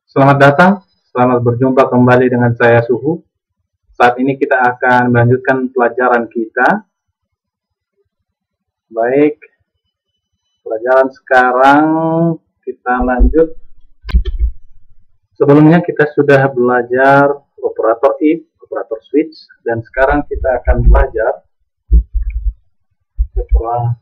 Selamat datang, selamat berjumpa kembali dengan saya Suhu. Saat ini kita akan melanjutkan pelajaran kita. Baik, pelajaran sekarang kita lanjut. Sebelumnya kita sudah belajar operator if, operator switch, dan sekarang kita akan belajar operator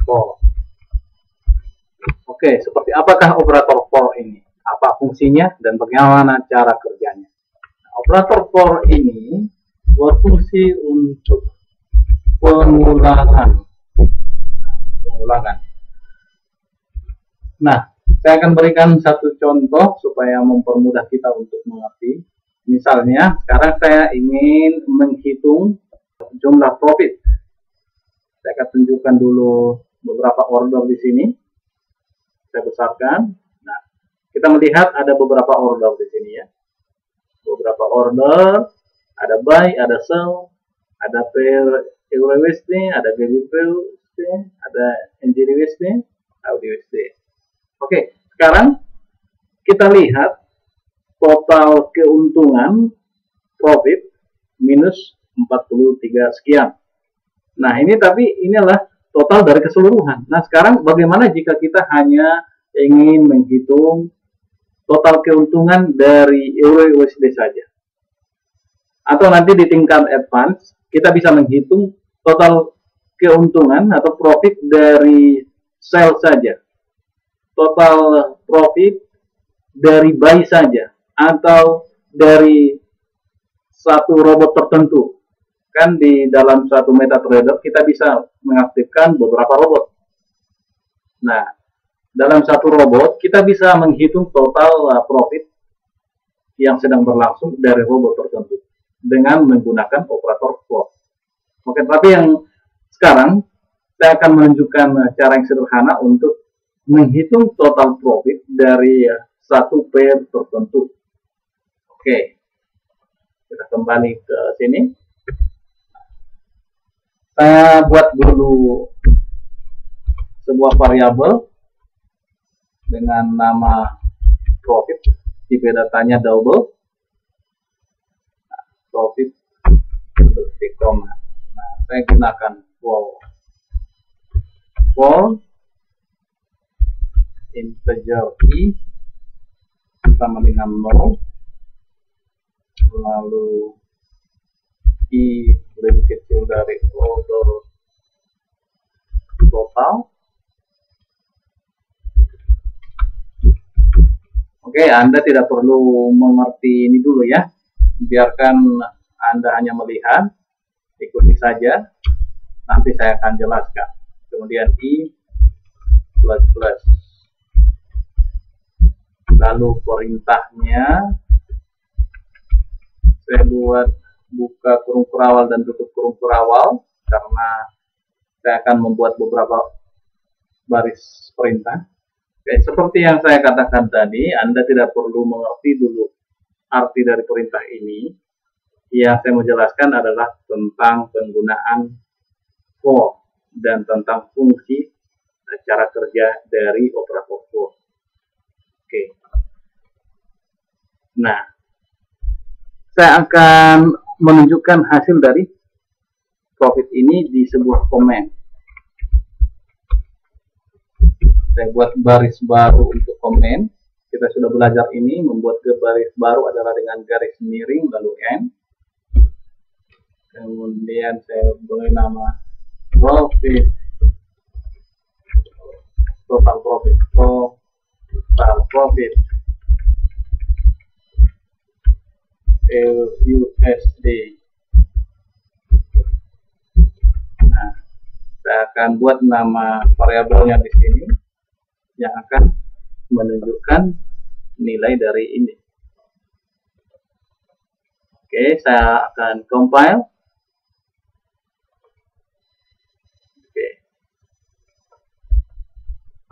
for. Oke, seperti apakah operator for ini? Apa fungsinya dan bagaimana cara kerjanya? Nah, operator for ini berfungsi untuk pengulangan. Nah, saya akan berikan satu contoh supaya mempermudah kita untuk mengerti. Misalnya, sekarang saya ingin menghitung jumlah profit. Saya akan tunjukkan dulu beberapa order di sini. Saya besarkan. Nah, kita melihat ada beberapa order di sini ya. Beberapa order, ada buy, ada sell, ada per EUR-USD, ada GBP-USD, ada NZD-USD, AUD-USD. Oke, sekarang kita lihat total keuntungan profit minus 43 sekian. Nah, ini adalah total dari keseluruhan. Nah, sekarang bagaimana jika kita hanya ingin menghitung total keuntungan dari EUR-USD saja? Atau nanti di tingkat advance, kita bisa menghitung total keuntungan atau profit dari sell saja. Total profit dari buy saja. Atau dari satu robot tertentu. Kan di dalam suatu MetaTrader kita bisa mengaktifkan beberapa robot. Nah, dalam satu robot kita bisa menghitung total profit yang sedang berlangsung dari robot tertentu dengan menggunakan operator for. Oke, tapi yang sekarang saya akan menunjukkan cara yang sederhana untuk menghitung total profit dari satu pair tertentu. Oke, kita kembali ke sini. Saya buat dulu sebuah variabel dengan nama profit, tipe datanya double. Nah, profit detik koma. Nah, saya gunakan for integer i sama dengan 0, lalu i lebih kecil dari order total. Oke, Anda tidak perlu mengerti ini dulu ya. Biarkan Anda hanya melihat, ikuti saja. Nanti saya akan jelaskan. Kemudian i plus plus. Lalu perintahnya saya buat buka kurung kurawal dan tutup kurung kurawal karena saya akan membuat beberapa baris perintah. Oke, seperti yang saya katakan tadi, Anda tidak perlu mengerti dulu arti dari perintah ini. Yang saya mau jelaskan adalah tentang penggunaan for dan tentang fungsi cara kerja dari operator for. Oke. Nah, saya akan menunjukkan hasil dari profit ini di sebuah komen. Saya buat baris baru untuk komen. Kita sudah belajar ini, membuat baris baru adalah dengan garis miring lalu N. Kemudian saya beri nama profit, total profit USD. Nah, saya akan buat nama variabelnya di sini yang akan menunjukkan nilai dari ini. Oke, saya akan compile. Oke.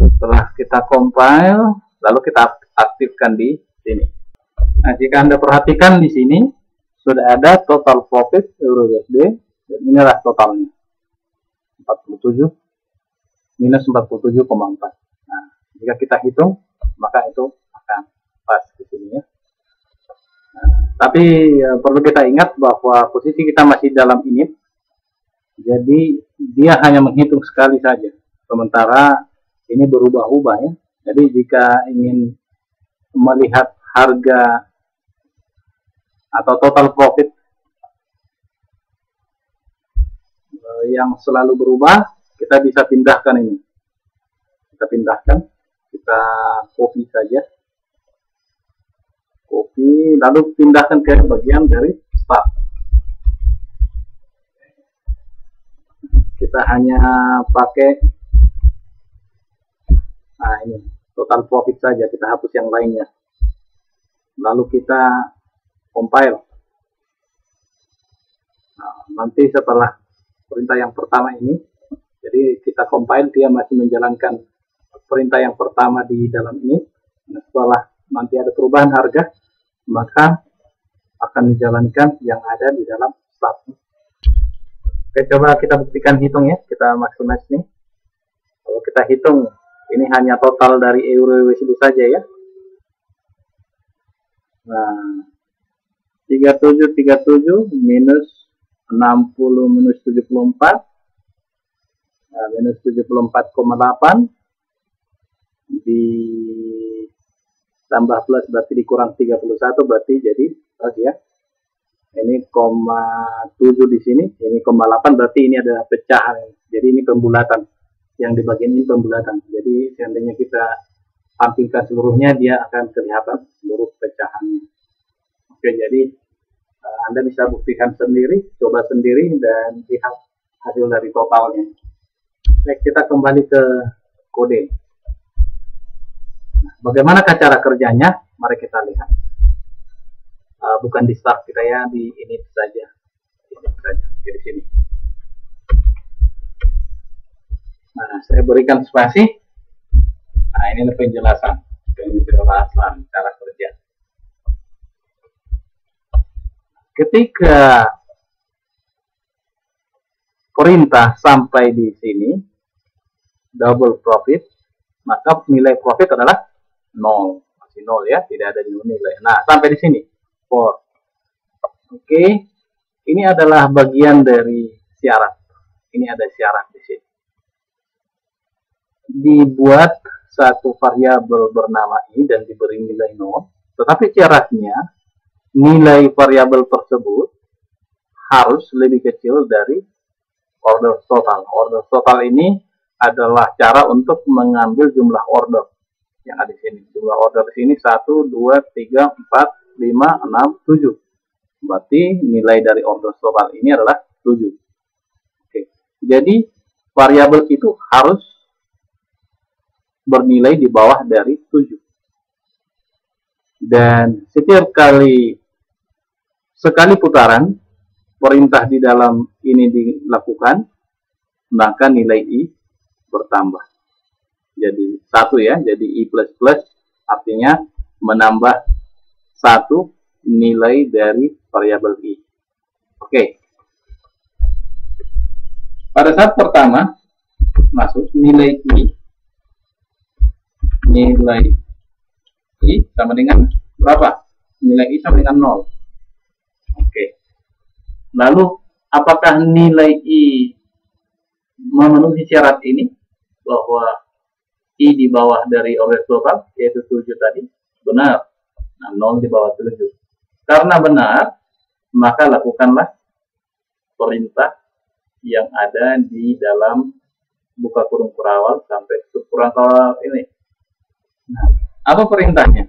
Setelah kita compile, lalu kita aktifkan di sini. Nah, jika Anda perhatikan di sini sudah ada total profit EUR-USD dan inilah totalnya 47 minus 47,4. Nah, Jika kita hitung, maka itu akan pas di sini ya. Tapi perlu kita ingat bahwa posisi kita masih dalam init, jadi dia hanya menghitung sekali saja. Sementara ini berubah-ubah ya. Jadi jika ingin melihat harga atau total profit yang selalu berubah, kita bisa pindahkan ini. Kita pindahkan, kita copy saja. Copy, lalu pindahkan ke bagian dari start. Kita hanya pakai ini total profit saja, kita hapus yang lainnya. Lalu kita compile. Nanti setelah perintah yang pertama ini, jadi kita compile, dia masih menjalankan perintah yang pertama di dalam ini. Nah, setelah nanti ada perubahan harga, maka akan dijalankan yang ada di dalam start. Oke, coba kita buktikan hitung ya, kita maximize nih. Kalau kita hitung, ini hanya total dari euro USD saja ya. Nah, 3737 minus 60 minus 74, nah, minus 74,8 di tambah plus berarti dikurang 31, berarti jadi ya. Ini 0,7 di sini, ini 0,8, berarti ini adalah pecahan. Jadi ini pembulatan. Yang di bagian ini pembulatan. Jadi seandainya kita tampilkan seluruhnya, dia akan kelihatan seluruh pecahannya. Oke, jadi Anda bisa buktikan sendiri, coba sendiri, dan lihat hasil dari totalnya. Baik, kita kembali ke kode. Nah, bagaimana cara kerjanya? Mari kita lihat. Bukan di start kita ya, di init saja. Init saja. Oke, di sini. Nah, saya berikan spasi. Nah, ini penjelasan cara kerja. Ketika perintah sampai di sini, double profit, maka nilai profit adalah 0. Masih 0 ya, tidak ada nilai. Nah, sampai di sini. 4. Oke, ini adalah bagian dari syarat. Ini ada syarat di sini. Dibuat satu variabel bernama i dan diberi nilai 0, tetapi syaratnya nilai variabel tersebut harus lebih kecil dari order total. Order total ini adalah cara untuk mengambil jumlah order yang ada di sini. Jumlah order di sini 1, 2, 3, 4, 5, 6, 7. Berarti nilai dari order total ini adalah 7. Oke. Jadi variabel itu harus bernilai di bawah dari 7. Dan setiap sekali putaran perintah di dalam ini dilakukan, maka nilai i bertambah. Jadi 1 ya, jadi i plus plus artinya menambah 1 nilai dari variabel i. Oke. Pada saat pertama masuk nilai i sama dengan berapa? Nilai i sama dengan 0. Oke. Lalu apakah nilai i memenuhi syarat ini bahwa i di bawah dari order total yaitu 7 tadi? Benar. Nah, 0 di bawah 7. Karena benar, maka lakukanlah perintah yang ada di dalam buka kurung kurawal sampai tutup kurung kurawal ini. Nah, apa perintahnya?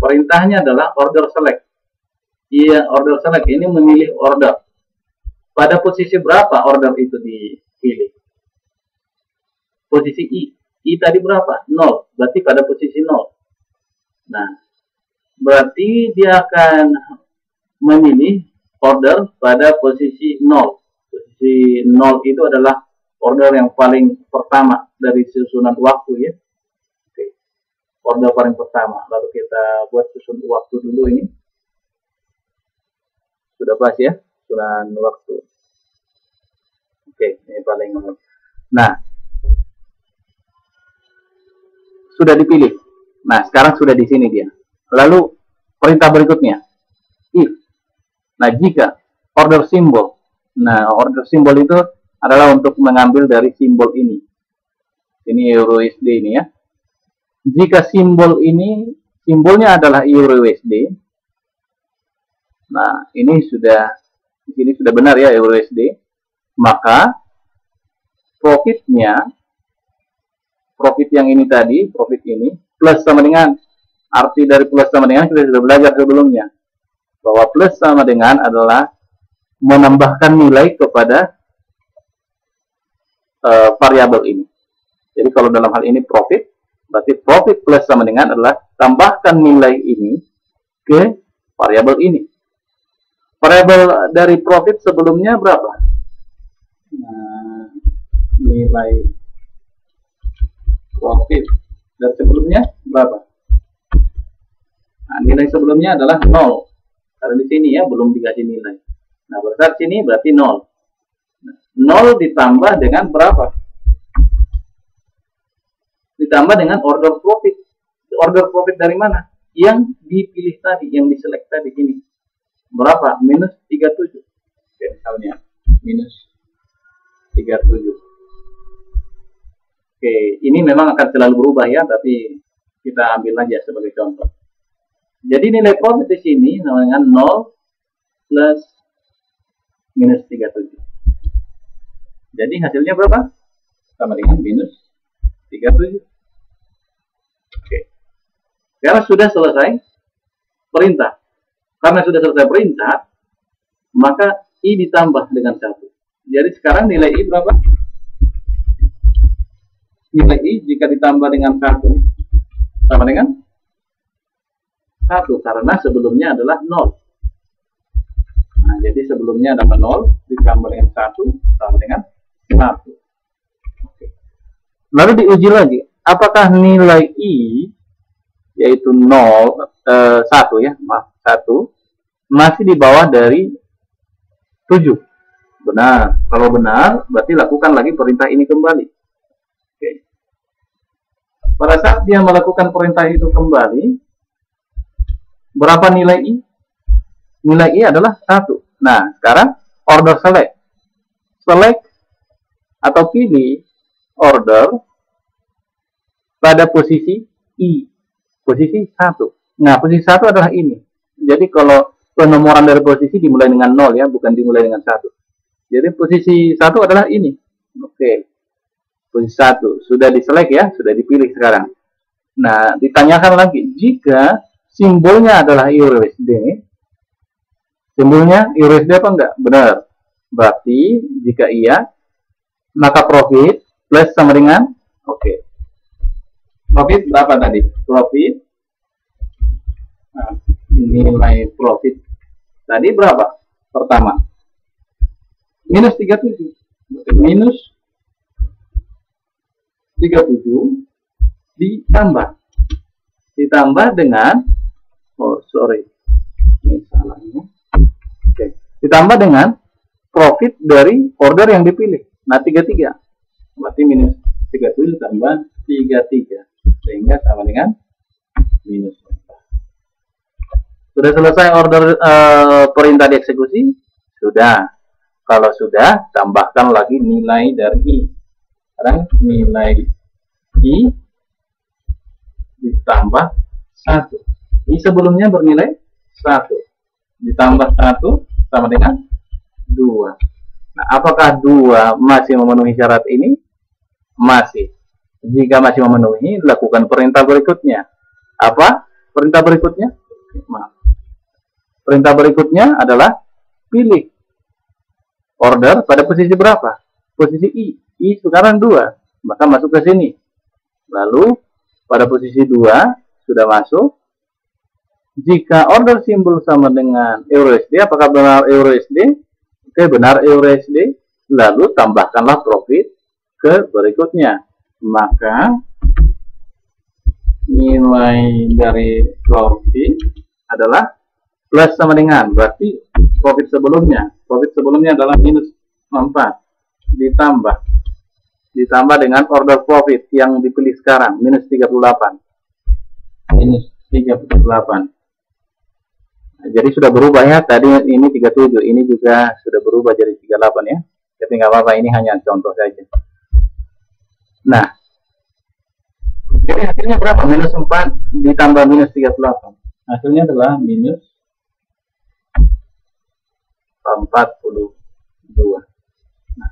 Perintahnya adalah order select. Iya, order select ini memilih order. Pada posisi berapa order itu dipilih? Posisi i. I tadi berapa? 0. Berarti pada posisi 0. Nah, berarti dia akan memilih order pada posisi 0. Posisi 0 itu adalah order yang paling pertama dari susunan waktu ya. Oke. Order paling pertama. Lalu kita buat susun waktu dulu ini. Sudah pas ya, susunan waktu. Oke, ini paling. Nah, sudah dipilih. Nah, sekarang sudah di sini dia. Lalu perintah berikutnya, if. Nah, jika order simbol. Nah, order simbol itu adalah untuk mengambil dari simbol ini. Ini EURUSD ini ya. Jika simbol ini, simbolnya adalah EURUSD. Nah, ini sudah benar ya EURUSD. Maka profitnya, profit yang ini tadi, profit ini plus sama dengan, arti dari plus sama dengan kita sudah belajar sebelumnya, bahwa plus sama dengan adalah menambahkan nilai kepada variabel ini. Jadi kalau dalam hal ini profit, berarti profit plus sama dengan adalah tambahkan nilai ini ke variabel ini. Variabel dari profit sebelumnya berapa? Nah, nilai profit dari sebelumnya berapa? Nah, nilai sebelumnya adalah 0. Karena di sini ya belum dikasih nilai. Nah, pada saat sini berarti 0. 0 ditambah dengan berapa? Ditambah dengan order profit. Order profit dari mana? Yang dipilih tadi, yang diselect tadi ini. Berapa? Minus 37. Oke, misalnya minus 37. Oke, ini memang akan selalu berubah ya, tapi kita ambil aja sebagai contoh. Jadi nilai profit di sini dengan 0 plus minus 37. Jadi hasilnya berapa? Sama dengan minus 37. Oke. Karena sudah selesai perintah. Karena sudah selesai perintah, maka I ditambah dengan 1. Jadi sekarang nilai I berapa? Nilai I jika ditambah dengan 1 sama dengan 1, karena sebelumnya adalah 0. Nah, jadi sebelumnya adalah 0 ditambah dengan 1 sama dengan 1. Oke. Lalu diuji lagi, apakah nilai I yaitu 1 ya, maaf 1 masih di bawah dari 7? Benar. Kalau benar, berarti lakukan lagi perintah ini kembali. Oke. Pada saat dia melakukan perintah itu kembali, berapa nilai I? Nilai I adalah 1. Nah, sekarang order select. Select atau pilih order pada posisi I. Posisi 1. Nah, posisi 1 adalah ini. Jadi kalau penomoran dari posisi dimulai dengan 0 ya, bukan dimulai dengan 1. Jadi posisi 1 adalah ini. Oke. Posisi 1 sudah diselect ya, sudah dipilih sekarang. Nah, ditanyakan lagi, jika simbolnya adalah EURUSD, simbolnya EURUSD apa enggak? Benar. Berarti jika iya, maka profit plus sama dengan, oke. Profit berapa tadi? Profit, nah, nilai profit tadi berapa? Pertama, minus 37. Minus 37 ditambah dengan, oh sorry, ini salahnya. Oke. Ditambah dengan profit dari order yang dipilih. Nah, 33. Berarti minus 37 tambah 33. Sehingga sama dengan minus 4. Sudah selesai order perintah dieksekusi? Sudah. Kalau sudah, tambahkan lagi nilai dari I. Sekarang nilai I ditambah 1. I sebelumnya bernilai 1. Ditambah 1 sama dengan 2. Nah, apakah 2 masih memenuhi syarat ini? Masih. Jika masih memenuhi, lakukan perintah berikutnya. Apa perintah berikutnya? Maaf. Perintah berikutnya adalah pilih order pada posisi berapa? Posisi I. I sekarang 2. Maka masuk ke sini. Lalu pada posisi 2 sudah masuk. Jika order simbol sama dengan EURUSD, apakah benar EURUSD? Oke, benar EURUSD. Lalu tambahkanlah profit ke berikutnya. Maka nilai dari profit adalah plus sama dengan, berarti profit sebelumnya adalah minus 4 ditambah ditambah dengan order profit yang dipilih sekarang, minus 38. Minus 38. Nah, jadi sudah berubah ya, tadi ini 37, ini juga sudah berubah jadi 38 ya. Tapi nggak apa-apa, ini hanya contoh saja. Nah, jadi hasilnya berapa? Minus 4 ditambah minus 38. Hasilnya adalah minus 42. Nah,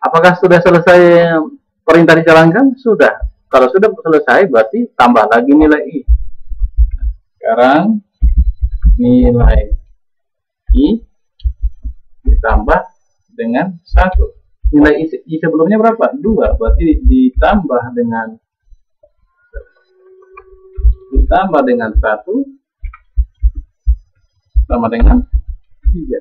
apakah sudah selesai perintah dijalankan? Sudah. Kalau sudah selesai, berarti tambah lagi nilai I. Sekarang nilai I ditambah dengan 1. Nilai I sebelumnya berapa? 2. Berarti ditambah dengan 1 sama dengan 3.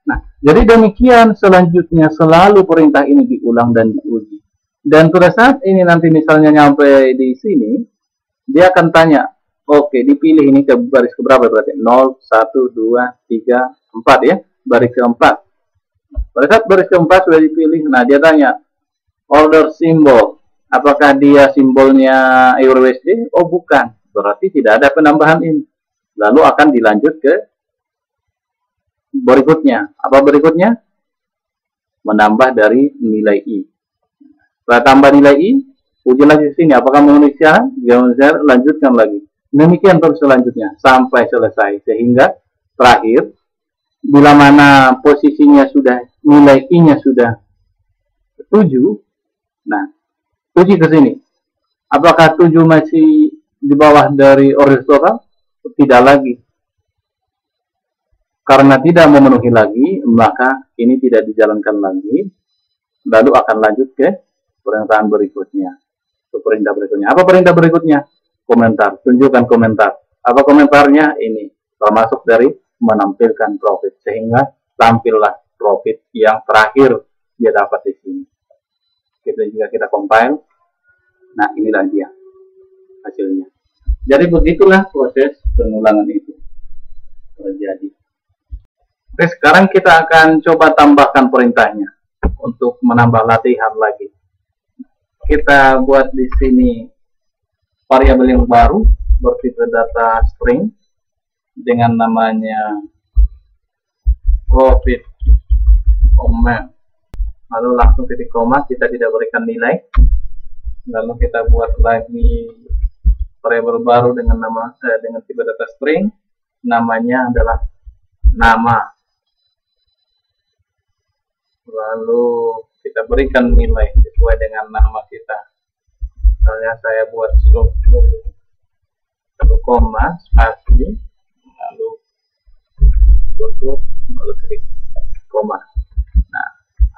Nah, jadi demikian selanjutnya selalu perintah ini diulang dan diuji. Dan pada saat ini nanti misalnya nyampe di sini, dia akan tanya, oke, dipilih ini ke baris keberapa berarti? 0, 1, 2, 3, 4 ya, baris keempat. Pada saat baris keempat sudah dipilih, nah dia tanya, order simbol, apakah dia simbolnya EUR/USD? Oh bukan, berarti tidak ada penambahan ini. Lalu akan dilanjut ke berikutnya. Apa berikutnya? Menambah dari nilai I. Setelah tambah nilai I, uji lagi di sini. Apakah memenuhi syarat? Jangan lanjutkan lagi. Demikian terus selanjutnya sampai selesai. Sehingga terakhir, bila mana posisinya sudah, nilai I-nya sudah 7, nah, uji ke sini. Apakah 7 masih di bawah dari order total? Tidak lagi. Karena tidak memenuhi lagi, maka ini tidak dijalankan lagi. Lalu akan lanjut ke pernyataan berikutnya. Ke perintah berikutnya. Apa perintah berikutnya? Komentar. Tunjukkan komentar. Apa komentarnya? Ini. Termasuk dari menampilkan profit. Sehingga tampillah profit yang terakhir dia dapat di sini. Kita juga kita compile. Nah, inilah dia hasilnya. Jadi begitulah proses pengulangan itu terjadi. Oke, sekarang kita akan coba tambahkan perintahnya untuk menambah latihan lagi. Kita buat di sini variabel yang baru bertipe data string dengan namanya profit comment. Lalu langsung titik koma, kita tidak berikan nilai. Lalu kita buat lagi variabel baru dengan dengan tipe data string, namanya adalah nama. Lalu kita berikan nilai sesuai dengan nama kita. Misalnya saya buat 1, spasi, lalu tutup, lalu titik koma. Nah,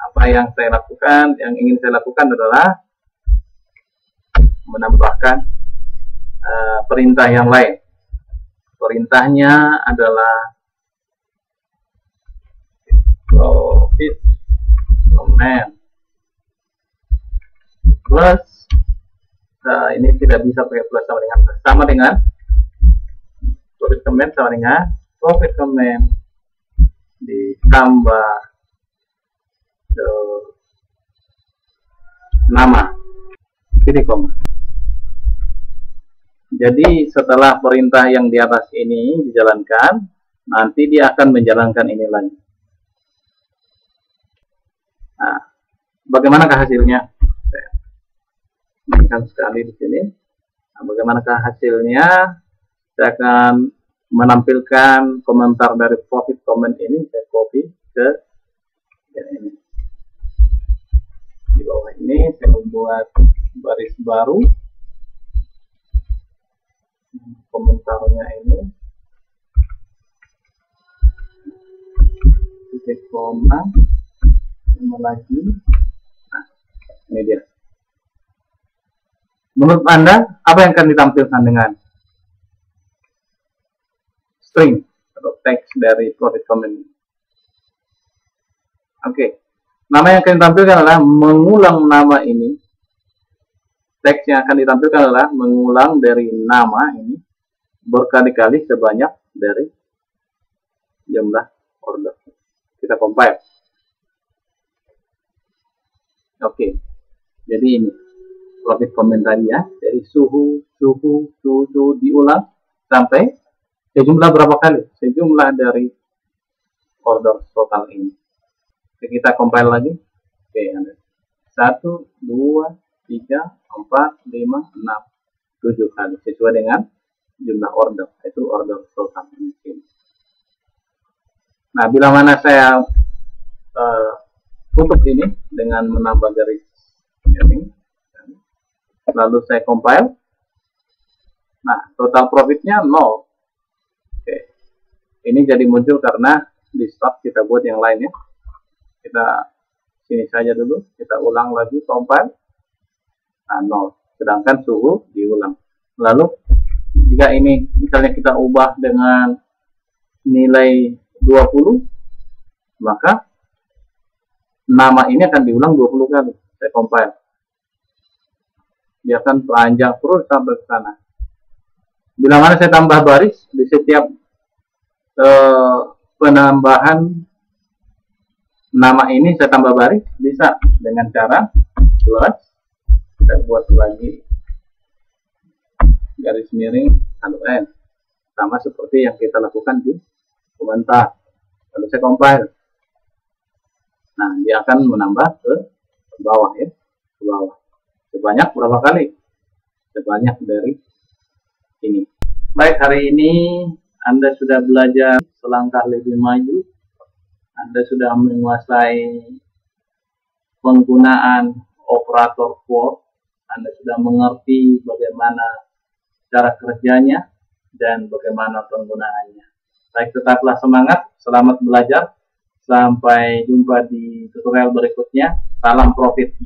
apa yang saya lakukan, yang ingin saya lakukan adalah menambahkan perintah yang lain. Perintahnya adalah profit comment plus, ini tidak bisa pakai plus sama dengan profit comment sama dengan profit comment ditambah nama titik koma. Jadi setelah perintah yang di atas ini dijalankan, nanti dia akan menjalankan ini lagi. Nah, bagaimanakah hasilnya? Saya mainkan sekali di sini. Nah, bagaimanakah hasilnya? Saya akan menampilkan komentar dari profit comment ini. Saya copy ke ini. Di bawah ini saya membuat baris baru. Komentarnya ini titik koma lagi. Nah, ini dia. Menurut Anda, apa yang akan ditampilkan dengan string atau teks dari profit comment? Oke. Nama yang akan ditampilkan adalah mengulang nama ini. Teks yang akan ditampilkan adalah mengulang dari nama ini berkali-kali sebanyak dari jumlah order. Kita compile. Oke. Jadi ini profit komentarnya. Jadi suhu diulang sampai sejumlah berapa kali? Sejumlah dari order total ini. Oke, kita compile lagi. Oke, ada 1, 2, 3, 4, 5, 6, 7 kali sesuai dengan jumlah order. Itu order total ini. Nah, bila mana saya tutup ini dengan menambah garis ini, lalu saya compile. Nah, total profitnya 0. Oke, ini jadi muncul karena di start kita buat yang lainnya. Kita sini saja dulu, kita ulang lagi compile. Nah, 0. Sedangkan suhu diulang. Lalu jika ini misalnya kita ubah dengan nilai 20, maka nama ini akan diulang 20 kali. Saya compile. Dia akan panjang terus sampai ke sana. Bila mana saya tambah baris di setiap penambahan nama ini, saya tambah baris, bisa dengan cara plus. Kita buat lagi garis miring N, sama seperti yang kita lakukan di komentar. Lalu saya compile. Nah, dia akan menambah ke bawah ya, ke bawah. Sebanyak berapa kali? Sebanyak dari ini. Baik, hari ini Anda sudah belajar selangkah lebih maju. Anda sudah menguasai penggunaan operator for. Anda sudah mengerti bagaimana cara kerjanya dan bagaimana penggunaannya. Baik, tetaplah semangat. Selamat belajar. Sampai jumpa di tutorial berikutnya. Salam profit.